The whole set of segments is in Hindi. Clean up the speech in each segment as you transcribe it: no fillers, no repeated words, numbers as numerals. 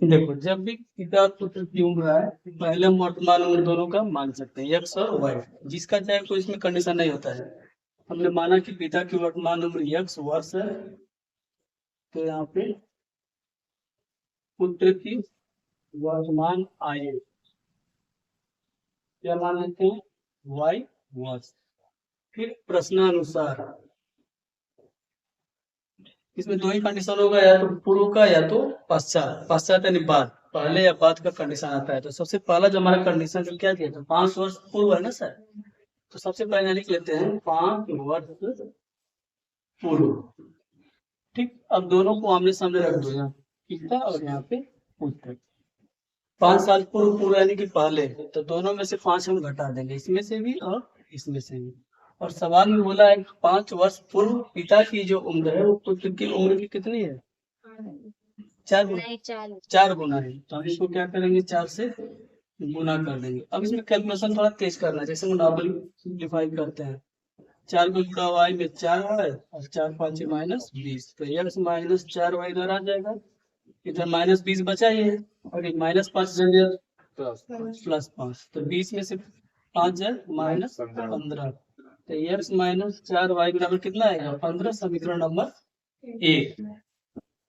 देखो, जब भी पिता और पुत्र की उम्र है, पहले हम वर्तमान उम्र दोनों का मान सकते हैं, यक्स और वाई। जिसका चाहे कोई इसमें कंडीशन नहीं होता है। हमने माना कि पिता की वर्तमान उम्र यक्स वर्ष है, तो यहाँ पे पुत्र की वर्तमान आयु क्या मान लेते हैं, वाई वर्ष। फिर प्रश्नानुसार इसमें दो ही कंडीशन होगा, या तो पूर्व का या तो पश्चात। पश्चात यानी बाद, पहले या बाद का कंडीशन आता है। तो सबसे पहला जो हमारा कंडीशन जो क्या दिया था, 5 वर्ष पूर्व है ना सर। तो सबसे पहले लिख लेते हैं 5 वर्ष पूर्व। ठीक, अब दोनों को आमने सामने रख दो, यहाँ पिता और यहाँ पे पुत्र। 5 साल पूर्व पूर्व यानी कि पहले, तो दोनों में से 5 हम घटा देंगे, इसमें से भी और इसमें से भी। और सवाल में बोला है 5 वर्ष पूर्व पिता की जो उम्र है वो पुत्र की उम्र की कितनी है, 4 गुना। 4 गुना है, तो हम इसको क्या करेंगे, 4 से गुना कर देंगे। अब इसमें कैलकुलेशन थोड़ा तेज करना है, जैसे हम नॉर्मली सिंप्लीफाई करते हैं। 4 को गुणा वाई में 4 वाई और 4×5 -20, तो x -4y इधर आ जाएगा। इधर -20 बचा ही है, और एक -5 जगह +5, तो 20 में से 5 जाए -15, तो x -4y बराबर कितना आएगा, 15। समीकरण नंबर 1।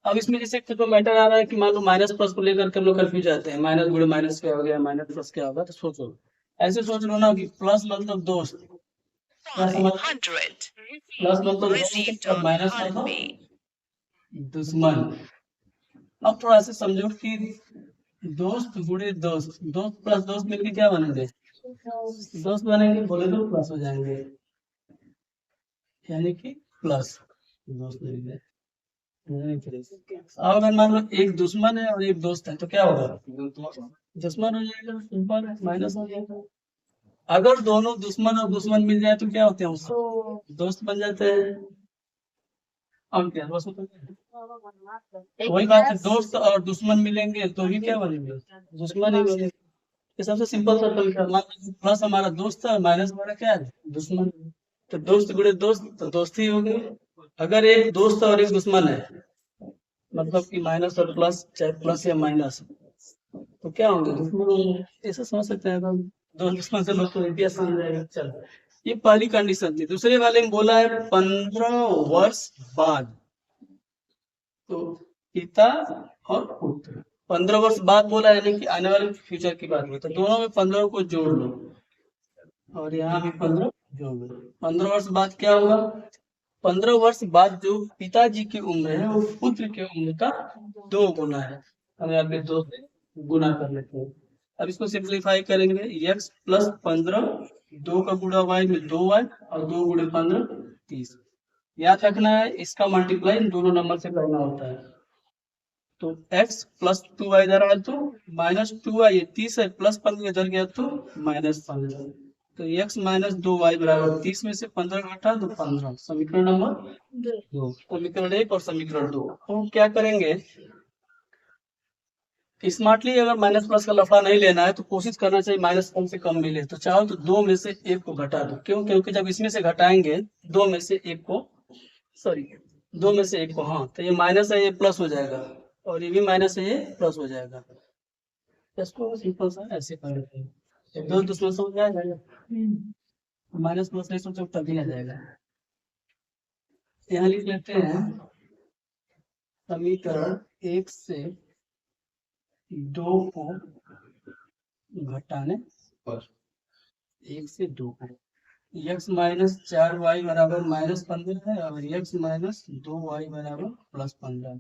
अब इसमें जैसे तो मैटर आ रहा है कि मान लो माइनस प्लस को लेकर के हम लोग कंफ्यूज जाते हैं, माइनस गुणे माइनस क्या हो गया, माइनस प्लस क्या होगा। तो सोचो, ऐसे सोच लो ना कि प्लस मतलब दोस्त, प्लस मतलब दोस्त और माइनस मतलब दुश्मन। अब थोड़ा ऐसे समझो कि दोस्त गुणे दोस्त, दोस्त प्लस दोस्त मिलके क्या बनेंगे, दोस्त बनेंगे, बोले तो प्लस हो जाएंगे, यानी कि प्लस दोस्त मिलेंगे। अब अगर मान लो एक दुश्मन है और एक दोस्त है, तो क्या होगा, दुश्मन हो जाएगा, सिंपल है, माइनस हो जाएगा। अगर दोनों दुश्मन और दुश्मन मिल जाए तो क्या होते हैं, उसको दोस्त बन जाते हैं। अब क्या दोस्त होते हैं, वही बात है, दोस्त और दुश्मन मिलेंगे तो ही क्या बनेंगे, दुश्मन ही बनेंगे। ये सबसे सिंपल सा तरीका। प्लस हमारा दोस्त है, माइनस हमारा क्या है, दुश्मन। तो दोस्त गुणे दोस्त, तो दोस्ती हो गई। अगर एक दोस्त और एक दुश्मन है, मतलब कि माइनस और प्लस, चाहे प्लस या माइनस, तो क्या होंगे, दुश्मन होंगे। ऐसे समझ सकते हैं हम, दो दुश्मन से लोग तो इतिहास समझ जाएगा। चलो, ये पहली कंडीशन थी। दूसरे वाले में बोला है 15 वर्ष बाद, तो पिता और पुत्र 15 वर्ष बाद बोला है, यानी कि आने वाले फ्यूचर की बात हुई, तो दोनों में 15 को जोड़ लो, और यहाँ भी 15 जोड़ लो। 15 वर्ष बाद क्या होगा, 15 वर्ष बाद जो पिताजी की उम्र है वो पुत्र की उम्र का 2 गुना है। हम यहाँ पे 2 से गुना कर लेते हैं। अब इसको सिंप्लीफाई करेंगे, x + 15, 2 का गुणा y में 2y और 2 गुणे 15 30। याद रखना है, इसका मल्टीप्लाई दोनों नंबर से करना होता है। तो x + 2y इधर आया तो -2y, ये 30 है, +15 इधर गया तो -15। तो x - 2y बराबर 30 में से 15 घटा तो 15। समीकरण नंबर 2, समीकरण 1 और समीकरण 2। हम क्या करेंगे, स्मार्टली अगर माइनस प्लस का लफड़ा नहीं लेना है तो कोशिश करना चाहिए माइनस कम से कम मिले। तो चाहो तो 2 में से 1 को घटा दो, क्यों, क्योंकि जब इसमें से घटाएंगे 2 में से 1 को, सॉरी 2 में से 1 को, हाँ, तो ये माइनस है, ये प्लस हो जाएगा, और ये भी माइनस है, ये प्लस हो जाएगा। इसको सिंपल सा ऐसे कर लेते हैं, दो दुश्मन समझ में आ जाएगा। माइनस प्लस नहीं सोचो तभी आ जाएगा। यहाँ लिख लेते हैं समीकरण 1 से 2 को घटाने पर, 1 से 2 को, x - 4y बराबर -15 है, और x - 2y बराबर +15।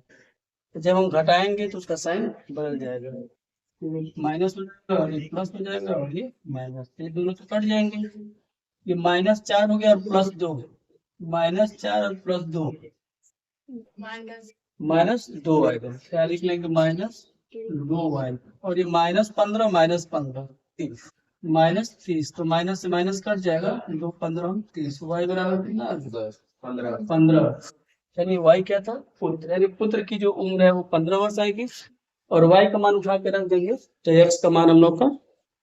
तो जब हम घटाएंगे तो उसका साइन बदल जाएगा, माइनस हो जाएगा और ये प्लस हो जाएगा, और ये माइनस, ये दोनों तो कट जाएंगे। ये -4 हो गया और +2, -4 और +2 -2 आएगा, क्या लिख लेंगे, -2y, और ये -15 -15 30, -30, तो माइनस से माइनस कट जाएगा, 2 15 30, y बराबर कितना, 15। यानी y क्या था, पुत्र, यानी पुत्र की जो उम्र है वो 15 वर्ष आएगी, और y का मान उठा के रख देंगे, तो x का मान हम लोग का